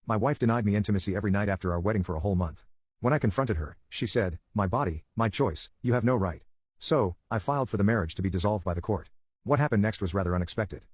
My wife denied me intimacy every night after our wedding for a whole month. When I confronted her, she said, "My body, my choice, you have no right." So, I filed for the marriage to be dissolved by the court. What happened next was rather unexpected.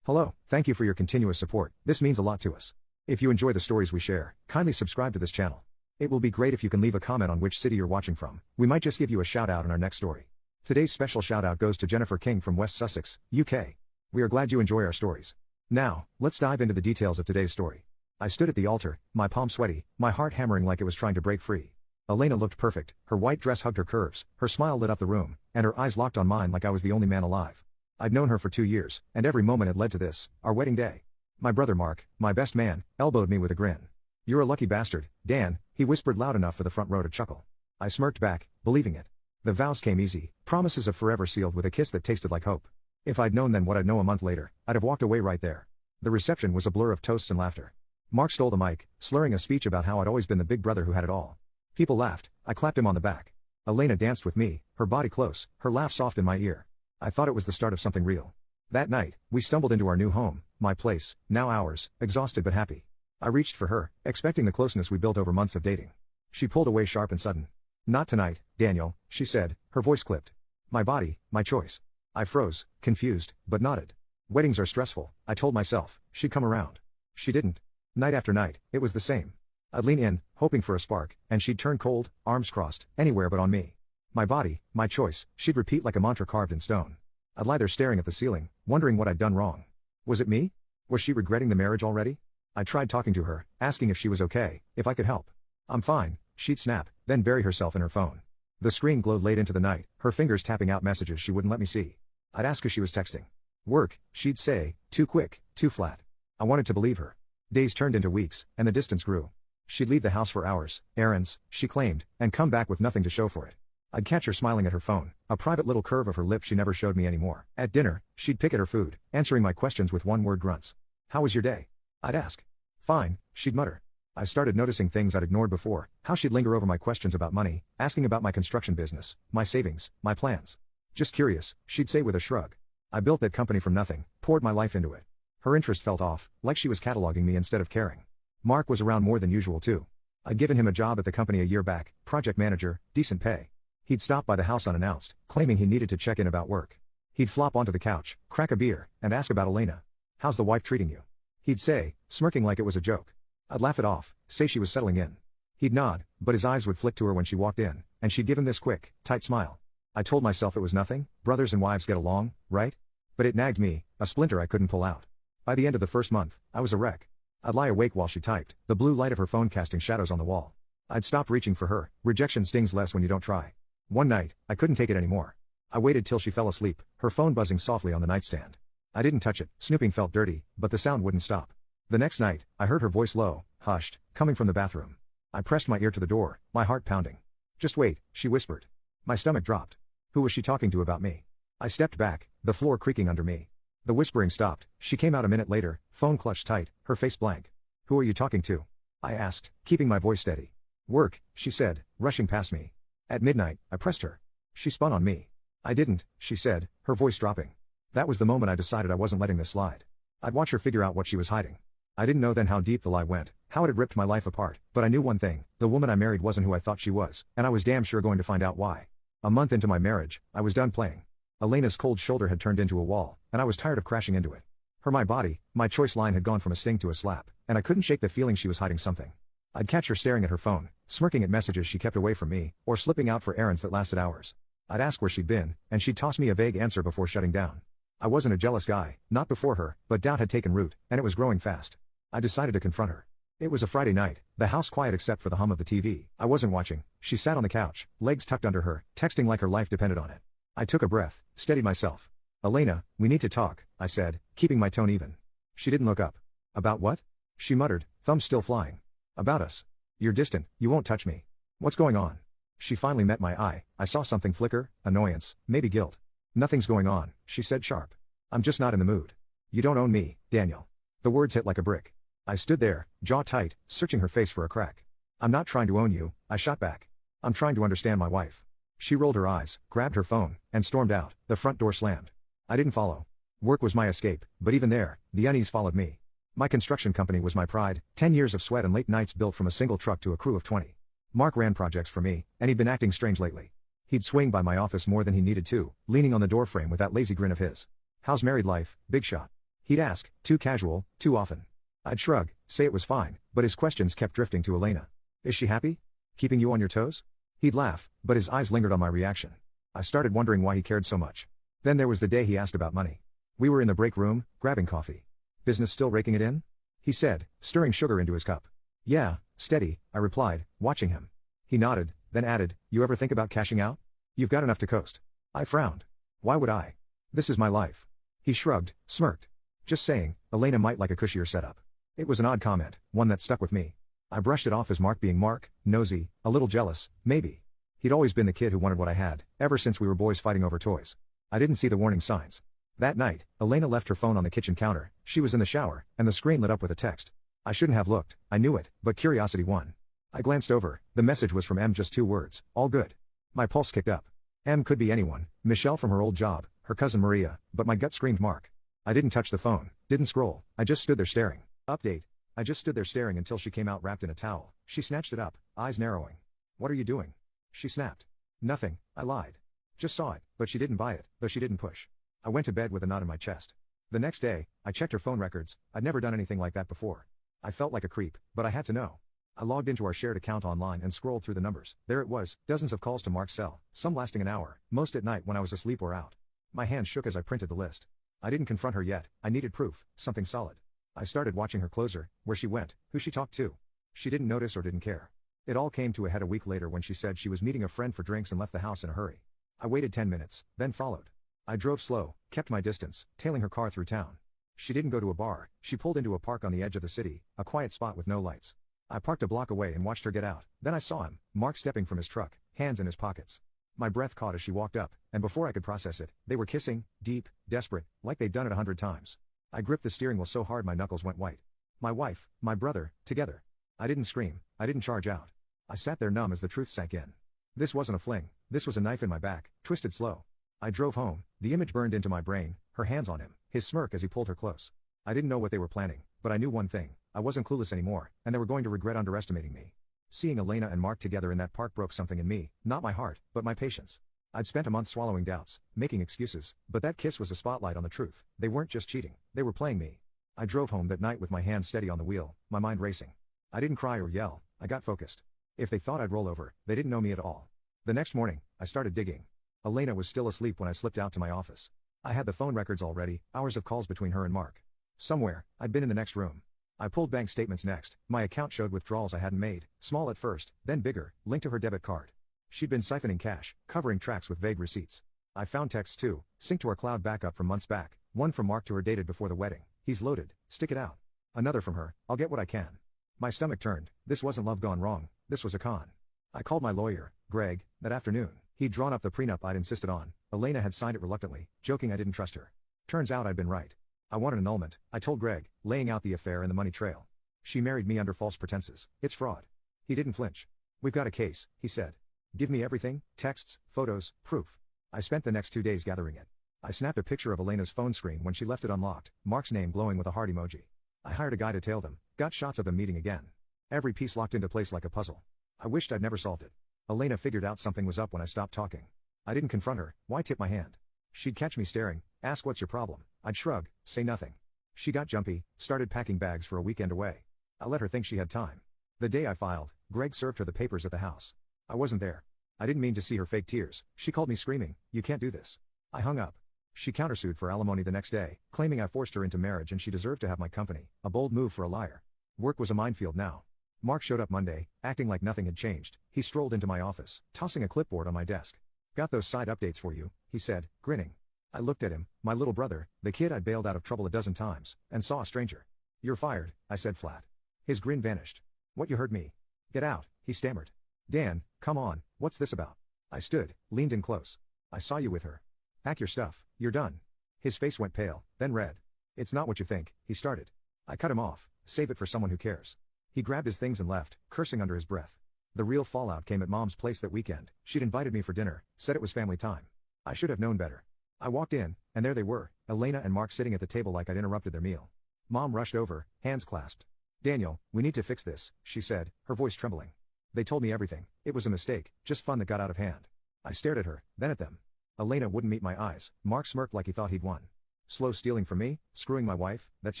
Hello, thank you for your continuous support, this means a lot to us. If you enjoy the stories we share, kindly subscribe to this channel. It will be great if you can leave a comment on which city you're watching from, we might just give you a shout out in our next story. Today's special shout out goes to Jennifer King from West Sussex, UK. We are glad you enjoy our stories. Now, let's dive into the details of today's story. I stood at the altar, my palms sweaty, my heart hammering like it was trying to break free. Elena looked perfect, her white dress hugged her curves, her smile lit up the room, and her eyes locked on mine like I was the only man alive. I'd known her for 2 years, and every moment had led to this, our wedding day. My brother Mark, my best man, elbowed me with a grin. "You're a lucky bastard, Dan," he whispered loud enough for the front row to chuckle. I smirked back, believing it. The vows came easy, promises of forever sealed with a kiss that tasted like hope. If I'd known then what I'd know a month later, I'd have walked away right there. The reception was a blur of toasts and laughter. Mark stole the mic, slurring a speech about how I'd always been the big brother who had it all. People laughed, I clapped him on the back. Elena danced with me, her body close, her laugh soft in my ear. I thought it was the start of something real. That night, we stumbled into our new home, my place, now ours, exhausted but happy. I reached for her, expecting the closeness we built over months of dating. She pulled away sharp and sudden. "Not tonight, Daniel," she said, her voice clipped. "My body, my choice." I froze, confused, but nodded. Weddings are stressful, I told myself, she'd come around. She didn't. Night after night, it was the same. I'd lean in, hoping for a spark, and she'd turn cold, arms crossed, anywhere but on me. "My body, my choice," she'd repeat like a mantra carved in stone. I'd lie there staring at the ceiling, wondering what I'd done wrong. Was it me? Was she regretting the marriage already? I tried talking to her, asking if she was okay, if I could help. "I'm fine," she'd snap, then bury herself in her phone. The screen glowed late into the night, her fingers tapping out messages she wouldn't let me see. I'd ask if she was texting. "Work," she'd say, too quick, too flat. I wanted to believe her. Days turned into weeks, and the distance grew. She'd leave the house for hours, errands, she claimed, and come back with nothing to show for it. I'd catch her smiling at her phone, a private little curve of her lip she never showed me anymore. At dinner, she'd pick at her food, answering my questions with one-word grunts. "How was your day?" I'd ask. "Fine," she'd mutter. I started noticing things I'd ignored before, how she'd linger over my questions about money, asking about my construction business, my savings, my plans. "Just curious," she'd say with a shrug. I built that company from nothing, poured my life into it. Her interest felt off, like she was cataloging me instead of caring. Mark was around more than usual too. I'd given him a job at the company a year back, project manager, decent pay. He'd stop by the house unannounced, claiming he needed to check in about work. He'd flop onto the couch, crack a beer, and ask about Elena. "How's the wife treating you?" He'd say, smirking like it was a joke. I'd laugh it off, say she was settling in. He'd nod, but his eyes would flick to her when she walked in, and she'd give him this quick, tight smile. I told myself it was nothing, brothers and wives get along, right? But it nagged me, a splinter I couldn't pull out. By the end of the first month, I was a wreck. I'd lie awake while she typed, the blue light of her phone casting shadows on the wall. I'd stopped reaching for her, rejection stings less when you don't try. One night, I couldn't take it anymore. I waited till she fell asleep, her phone buzzing softly on the nightstand. I didn't touch it, snooping felt dirty, but the sound wouldn't stop. The next night, I heard her voice low, hushed, coming from the bathroom. I pressed my ear to the door, my heart pounding. "Just wait," she whispered. My stomach dropped. Who was she talking to about me? I stepped back, the floor creaking under me. The whispering stopped, she came out a minute later, phone clutched tight, her face blank. "Who are you talking to?" I asked, keeping my voice steady. "Work," she said, rushing past me. At midnight, I pressed her. She spun on me. "I didn't," she said, her voice dropping. That was the moment I decided I wasn't letting this slide. I'd watch her figure out what she was hiding. I didn't know then how deep the lie went, how it had ripped my life apart, but I knew one thing, the woman I married wasn't who I thought she was, and I was damn sure going to find out why. A month into my marriage, I was done playing. Elena's cold shoulder had turned into a wall, and I was tired of crashing into it. Her "my body, my choice" line had gone from a sting to a slap, and I couldn't shake the feeling she was hiding something. I'd catch her staring at her phone, smirking at messages she kept away from me, or slipping out for errands that lasted hours. I'd ask where she'd been, and she'd toss me a vague answer before shutting down. I wasn't a jealous guy, not before her, but doubt had taken root, and it was growing fast. I decided to confront her. It was a Friday night, the house quiet except for the hum of the TV. I wasn't watching. She sat on the couch, legs tucked under her, texting like her life depended on it. I took a breath, steadied myself. "Elena, we need to talk," I said, keeping my tone even. She didn't look up. "About what?" she muttered, thumbs still flying. "About us. You're distant, you won't touch me. What's going on?" She finally met my eye. I saw something flicker, annoyance, maybe guilt. "Nothing's going on," she said sharp. "I'm just not in the mood. You don't own me, Daniel." The words hit like a brick. I stood there, jaw tight, searching her face for a crack. "I'm not trying to own you," I shot back. "I'm trying to understand my wife." She rolled her eyes, grabbed her phone, and stormed out. The front door slammed. I didn't follow. Work was my escape, but even there, the unease followed me. My construction company was my pride, 10 years of sweat and late nights built from a single truck to a crew of 20. Mark ran projects for me, and he'd been acting strange lately. He'd swing by my office more than he needed to, leaning on the doorframe with that lazy grin of his. "How's married life, big shot?" He'd ask, too casual, too often. I'd shrug, say it was fine, but his questions kept drifting to Elena. "Is she happy? Keeping you on your toes?" He'd laugh, but his eyes lingered on my reaction. I started wondering why he cared so much. Then there was the day he asked about money. We were in the break room, grabbing coffee. "Business still raking it in?" he said, stirring sugar into his cup. "Yeah, steady," I replied, watching him. He nodded, then added, "You ever think about cashing out? You've got enough to coast." I frowned. "Why would I? This is my life." He shrugged, smirked. "Just saying, Elena might like a cushier setup." It was an odd comment, one that stuck with me. I brushed it off as Mark being Mark, nosy, a little jealous, maybe. He'd always been the kid who wanted what I had, ever since we were boys fighting over toys. I didn't see the warning signs. That night, Elena left her phone on the kitchen counter. She was in the shower, and the screen lit up with a text. I shouldn't have looked, I knew it, but curiosity won. I glanced over. The message was from M, just 2 words, "All good." My pulse kicked up. M could be anyone, Michelle from her old job, her cousin Maria, but my gut screamed Mark. I didn't touch the phone, didn't scroll, I just stood there staring. Update. I just stood there staring until she came out wrapped in a towel. She snatched it up, eyes narrowing. "What are you doing?" she snapped. "Nothing," I lied. "Just saw it," but she didn't buy it, though she didn't push. I went to bed with a knot in my chest. The next day, I checked her phone records. I'd never done anything like that before. I felt like a creep, but I had to know. I logged into our shared account online and scrolled through the numbers. There it was, dozens of calls to Mark's cell, some lasting an hour, most at night when I was asleep or out. My hands shook as I printed the list. I didn't confront her yet, I needed proof, something solid. I started watching her closer, where she went, who she talked to. She didn't notice or didn't care. It all came to a head a week later when she said she was meeting a friend for drinks and left the house in a hurry. I waited 10 minutes, then followed. I drove slow, kept my distance, tailing her car through town. She didn't go to a bar, she pulled into a park on the edge of the city, a quiet spot with no lights. I parked a block away and watched her get out. Then I saw him, Mark, stepping from his truck, hands in his pockets. My breath caught as she walked up, and before I could process it, they were kissing, deep, desperate, like they'd done it 100 times. I gripped the steering wheel so hard my knuckles went white. My wife, my brother, together. I didn't scream, I didn't charge out. I sat there numb as the truth sank in. This wasn't a fling, this was a knife in my back, twisted slow. I drove home, the image burned into my brain, her hands on him, his smirk as he pulled her close. I didn't know what they were planning, but I knew one thing, I wasn't clueless anymore, and they were going to regret underestimating me. Seeing Elena and Mark together in that park broke something in me, not my heart, but my patience. I'd spent a month swallowing doubts, making excuses, but that kiss was a spotlight on the truth. They weren't just cheating, they were playing me. I drove home that night with my hands steady on the wheel, my mind racing. I didn't cry or yell, I got focused. If they thought I'd roll over, they didn't know me at all. The next morning, I started digging. Elena was still asleep when I slipped out to my office. I had the phone records already, hours of calls between her and Mark. Somewhere, I'd been in the next room. I pulled bank statements next. My account showed withdrawals I hadn't made, small at first, then bigger, linked to her debit card. She'd been siphoning cash, covering tracks with vague receipts. I found texts too, synced to our cloud backup from months back, one from Mark to her dated before the wedding. "He's loaded, stick it out." Another from her, "I'll get what I can." My stomach turned. This wasn't love gone wrong, this was a con. I called my lawyer, Greg, that afternoon. He'd drawn up the prenup I'd insisted on. Elena had signed it reluctantly, joking I didn't trust her. Turns out I'd been right. I want an annulment, I told Greg, laying out the affair and the money trail. She married me under false pretenses. It's fraud. He didn't flinch. "We've got a case," he said. "Give me everything, texts, photos, proof." I spent the next 2 days gathering it. I snapped a picture of Elena's phone screen when she left it unlocked, Mark's name glowing with a heart emoji. I hired a guy to tail them, got shots of them meeting again. Every piece locked into place like a puzzle. I wished I'd never solved it. Elena figured out something was up when I stopped talking. I didn't confront her, why tip my hand? She'd catch me staring, ask what's your problem, I'd shrug, say nothing. She got jumpy, started packing bags for a weekend away. I let her think she had time. The day I filed, Greg served her the papers at the house. I wasn't there. I didn't mean to see her fake tears. She called me screaming, "You can't do this." I hung up. She countersued for alimony the next day, claiming I forced her into marriage and she deserved to have my company, a bold move for a liar. Work was a minefield now. Mark showed up Monday, acting like nothing had changed. He strolled into my office, tossing a clipboard on my desk. "Got those side updates for you," he said, grinning. I looked at him, my little brother, the kid I'd bailed out of trouble a dozen times, and saw a stranger. "You're fired," I said flat. His grin vanished. "What, you heard me?" "Get out," he stammered. "Dan, come on, what's this about?" I stood, leaned in close. "I saw you with her. Pack your stuff, you're done." His face went pale, then red. "It's not what you think," he started. I cut him off. "Save it for someone who cares." He grabbed his things and left, cursing under his breath. The real fallout came at Mom's place that weekend. She'd invited me for dinner, said it was family time. I should have known better. I walked in, and there they were, Elena and Mark sitting at the table like I'd interrupted their meal. Mom rushed over, hands clasped. Daniel, we need to fix this, she said, her voice trembling. They told me everything, it was a mistake, just fun that got out of hand. I stared at her, then at them. Elena wouldn't meet my eyes. Mark smirked like he thought he'd won. Slow stealing from me, screwing my wife, that's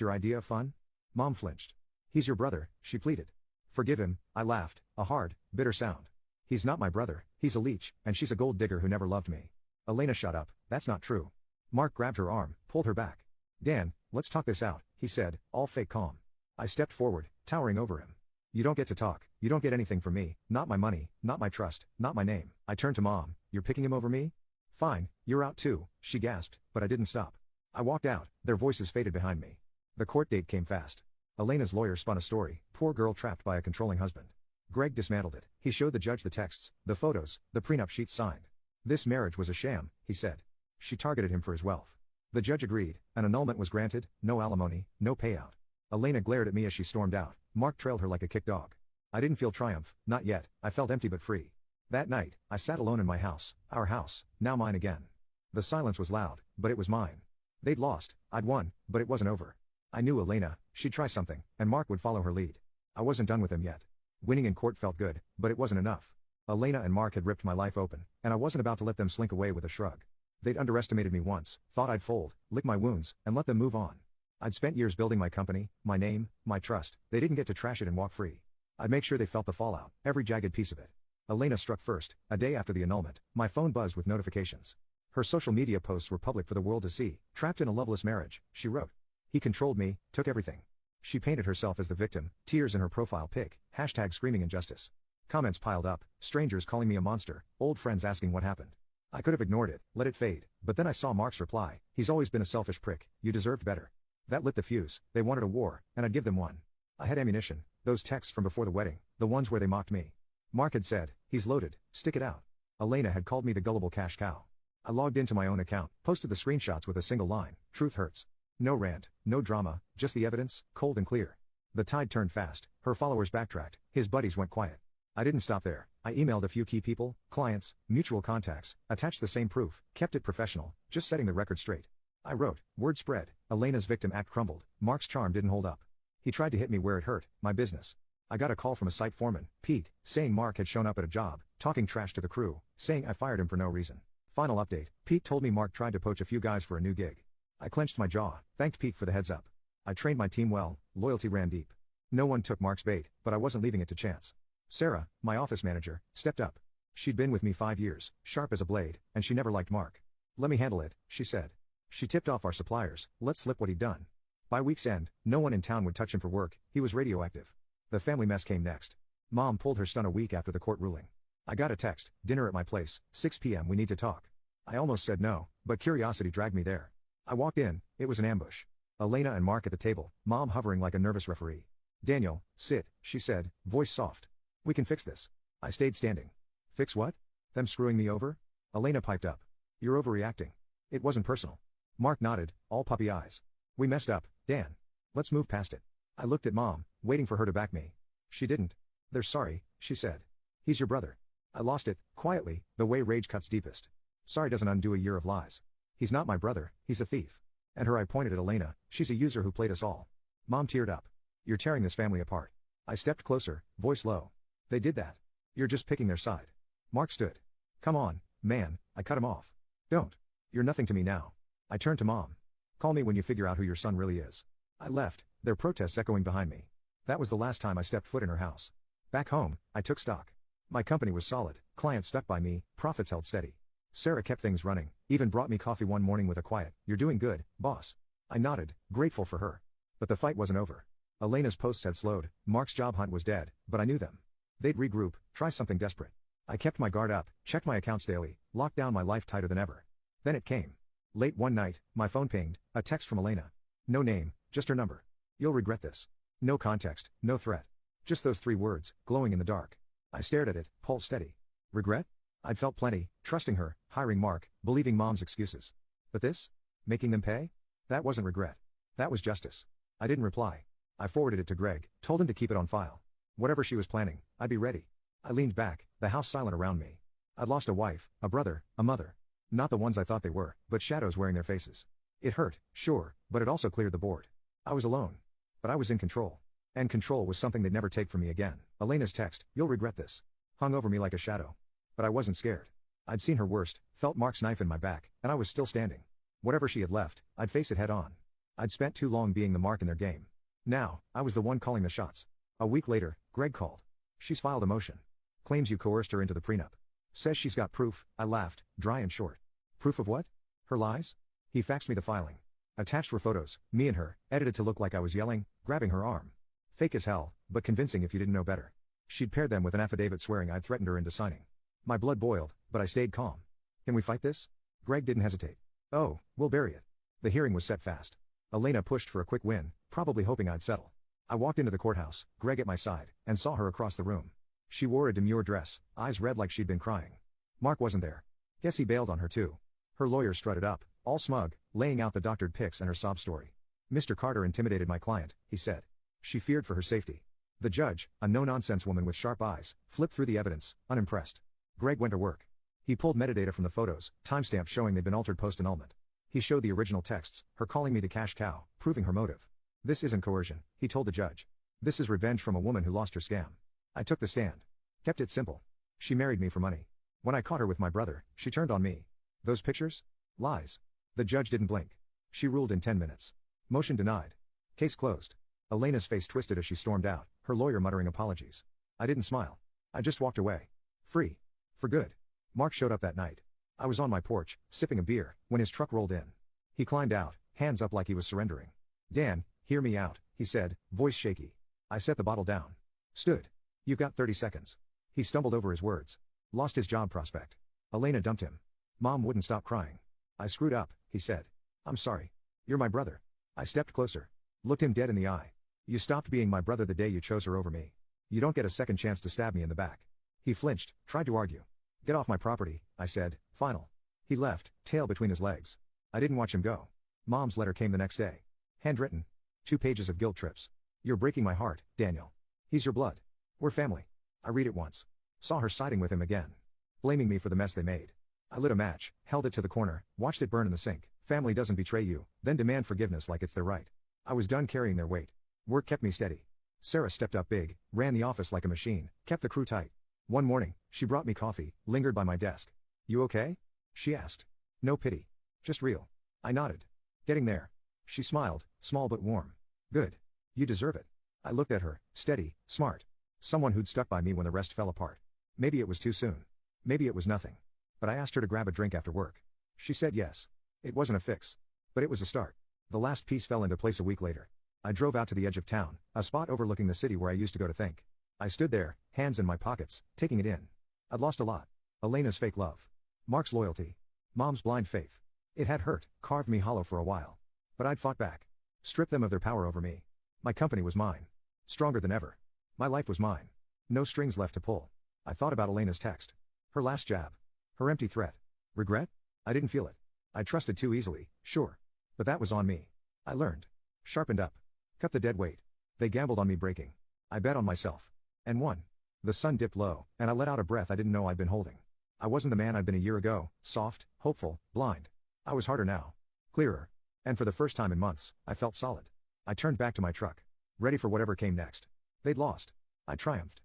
your idea of fun? Mom flinched. He's your brother, she pleaded. Forgive him, I laughed, a hard, bitter sound. He's not my brother, he's a leech, and she's a gold digger who never loved me. Elena shut up, that's not true. Mark grabbed her arm, pulled her back. Dan, let's talk this out, he said, all fake calm. I stepped forward, towering over him. You don't get to talk, you don't get anything from me, not my money, not my trust, not my name. I turned to Mom, you're picking him over me? Fine, you're out too, she gasped, but I didn't stop. I walked out, their voices faded behind me. The court date came fast. Elena's lawyer spun a story, poor girl trapped by a controlling husband. Greg dismantled it. He showed the judge the texts, the photos, the prenup sheets signed. This marriage was a sham, he said. She targeted him for his wealth. The judge agreed, an annulment was granted, no alimony, no payout. Elena glared at me as she stormed out. Mark trailed her like a kicked dog. I didn't feel triumph, not yet, I felt empty but free. That night, I sat alone in my house, our house, now mine again. The silence was loud, but it was mine. They'd lost, I'd won, but it wasn't over. I knew Elena, she'd try something, and Mark would follow her lead. I wasn't done with him yet. Winning in court felt good, but it wasn't enough. Elena and Mark had ripped my life open, and I wasn't about to let them slink away with a shrug. They'd underestimated me once, thought I'd fold, lick my wounds, and let them move on. I'd spent years building my company, my name, my trust. They didn't get to trash it and walk free. I'd make sure they felt the fallout, every jagged piece of it. Elena struck first, a day after the annulment. My phone buzzed with notifications. Her social media posts were public for the world to see. Trapped in a loveless marriage, she wrote. He controlled me, took everything. She painted herself as the victim, tears in her profile pic, hashtag screaming injustice. Comments piled up, strangers calling me a monster, old friends asking what happened. I could have ignored it, let it fade, but then I saw Mark's reply. He's always been a selfish prick, you deserved better. That lit the fuse. They wanted a war, and I'd give them one. I had ammunition, those texts from before the wedding, the ones where they mocked me. Mark had said, he's loaded, stick it out. Elena had called me the gullible cash cow. I logged into my own account, posted the screenshots with a single line, truth hurts. No rant, no drama, just the evidence, cold and clear. The tide turned fast, her followers backtracked, his buddies went quiet. I didn't stop there. I emailed a few key people, clients, mutual contacts, attached the same proof, kept it professional, just setting the record straight. I wrote, word spread, Elena's victim act crumbled, Mark's charm didn't hold up. He tried to hit me where it hurt, my business. I got a call from a site foreman, Pete, saying Mark had shown up at a job, talking trash to the crew, saying I fired him for no reason. Final update, Pete told me Mark tried to poach a few guys for a new gig. I clenched my jaw, thanked Pete for the heads up. I trained my team well, loyalty ran deep. No one took Mark's bait, but I wasn't leaving it to chance. Sarah, my office manager, stepped up. She'd been with me 5 years, sharp as a blade, and she never liked Mark. Let me handle it, she said. She tipped off our suppliers, let slip what he'd done. By week's end, no one in town would touch him for work, he was radioactive. The family mess came next. Mom pulled her stunt a week after the court ruling. I got a text, dinner at my place, 6 p.m. we need to talk. I almost said no, but curiosity dragged me there. I walked in, it was an ambush. Elena and Mark at the table, Mom hovering like a nervous referee. Daniel, sit, she said, voice soft. We can fix this. I stayed standing. Fix what? Them screwing me over? Elena piped up. You're overreacting. It wasn't personal. Mark nodded, all puppy eyes. We messed up, Dan. Let's move past it. I looked at Mom, waiting for her to back me. She didn't. They're sorry, she said. He's your brother. I lost it, quietly, the way rage cuts deepest. Sorry doesn't undo a year of lies. He's not my brother, he's a thief. And her eye pointed at Elena, she's a user who played us all. Mom teared up. You're tearing this family apart. I stepped closer, voice low. They did that. You're just picking their side. Mark stood. Come on, man, I cut him off. Don't. You're nothing to me now. I turned to Mom. Call me when you figure out who your son really is. I left, their protests echoing behind me. That was the last time I stepped foot in her house. Back home, I took stock. My company was solid, clients stuck by me, profits held steady. Sarah kept things running, even brought me coffee one morning with a quiet, you're doing good, boss. I nodded, grateful for her. But the fight wasn't over. Elena's posts had slowed, Mark's job hunt was dead, but I knew them. They'd regroup, try something desperate. I kept my guard up, checked my accounts daily, locked down my life tighter than ever. Then it came. Late one night, my phone pinged, a text from Elena. No name, just her number. You'll regret this. No context, no threat. Just those 3 words, glowing in the dark. I stared at it, pulse steady. Regret? I'd felt plenty, trusting her, hiring Mark, believing Mom's excuses. But this? Making them pay? That wasn't regret. That was justice. I didn't reply. I forwarded it to Greg, told him to keep it on file. Whatever she was planning, I'd be ready. I leaned back, the house silent around me. I'd lost a wife, a brother, a mother. Not the ones I thought they were, but shadows wearing their faces. It hurt, sure, but it also cleared the board. I was alone. But I was in control. And control was something they'd never take from me again. Elena's text, "You'll regret this," hung over me like a shadow. But I wasn't scared. I'd seen her worst, felt Mark's knife in my back, and I was still standing. Whatever she had left, I'd face it head on. I'd spent too long being the mark in their game. Now, I was the one calling the shots. A week later, Greg called. "She's filed a motion. Claims you coerced her into the prenup. Says she's got proof." I laughed, dry and short. "Proof of what? Her lies?" He faxed me the filing. Attached were photos, me and her, edited to look like I was yelling, grabbing her arm. Fake as hell, but convincing if you didn't know better. She'd paired them with an affidavit swearing I'd threatened her into signing. My blood boiled, but I stayed calm. "Can we fight this?" Greg didn't hesitate. "Oh, we'll bury it." The hearing was set fast. Elena pushed for a quick win, probably hoping I'd settle. I walked into the courthouse, Greg at my side, and saw her across the room. She wore a demure dress, eyes red like she'd been crying. Mark wasn't there. Guess he bailed on her too. Her lawyer strutted up, all smug, laying out the doctored pics and her sob story. "Mr. Carter intimidated my client," he said. "She feared for her safety." The judge, a no-nonsense woman with sharp eyes, flipped through the evidence, unimpressed. Greg went to work. He pulled metadata from the photos, timestamps showing they'd been altered post-annulment. He showed the original texts, her calling me the cash cow, proving her motive. "This isn't coercion," he told the judge. "This is revenge from a woman who lost her scam." I took the stand. Kept it simple. She married me for money. When I caught her with my brother, she turned on me. Those pictures? Lies. The judge didn't blink. She ruled in 10 minutes. Motion denied. Case closed. Elena's face twisted as she stormed out, her lawyer muttering apologies. I didn't smile. I just walked away. Free. For good. Mark showed up that night. I was on my porch, sipping a beer, when his truck rolled in. He climbed out, hands up like he was surrendering. "Dan, hear me out," he said, voice shaky. I set the bottle down. Stood. "You've got 30 seconds. He stumbled over his words. Lost his job prospect. Elena dumped him. Mom wouldn't stop crying. "I screwed up," he said. "I'm sorry. You're my brother." I stepped closer. Looked him dead in the eye. "You stopped being my brother the day you chose her over me. You don't get a second chance to stab me in the back." He flinched, tried to argue. "Get off my property," I said, final. He left, tail between his legs. I didn't watch him go. Mom's letter came the next day. Handwritten. 2 pages of guilt trips. "You're breaking my heart, Daniel. He's your blood. We're family." I read it once. Saw her siding with him again. Blaming me for the mess they made. I lit a match, held it to the corner, watched it burn in the sink. Family doesn't betray you, then demand forgiveness like it's their right. I was done carrying their weight. Work kept me steady. Sarah stepped up big, ran the office like a machine, kept the crew tight. One morning, she brought me coffee, lingered by my desk. "You okay?" she asked. No pity. Just real. I nodded. "Getting there." She smiled, small but warm. "Good. You deserve it." I looked at her, steady, smart. Someone who'd stuck by me when the rest fell apart. Maybe it was too soon. Maybe it was nothing. But I asked her to grab a drink after work. She said yes. It wasn't a fix. But it was a start. The last piece fell into place a week later. I drove out to the edge of town, a spot overlooking the city where I used to go to think. I stood there, hands in my pockets, taking it in. I'd lost a lot. Elena's fake love. Mark's loyalty. Mom's blind faith. It had hurt, carved me hollow for a while. But I'd fought back. Stripped them of their power over me. My company was mine. Stronger than ever. My life was mine. No strings left to pull. I thought about Elena's text. Her last jab. Her empty threat. Regret? I didn't feel it. I trusted too easily, sure. But that was on me. I learned. Sharpened up. Cut the dead weight. They gambled on me breaking. I bet on myself. And won. The sun dipped low, and I let out a breath I didn't know I'd been holding. I wasn't the man I'd been a year ago, soft, hopeful, blind. I was harder now. Clearer. And for the first time in months, I felt solid. I turned back to my truck. Ready for whatever came next. They'd lost. I triumphed.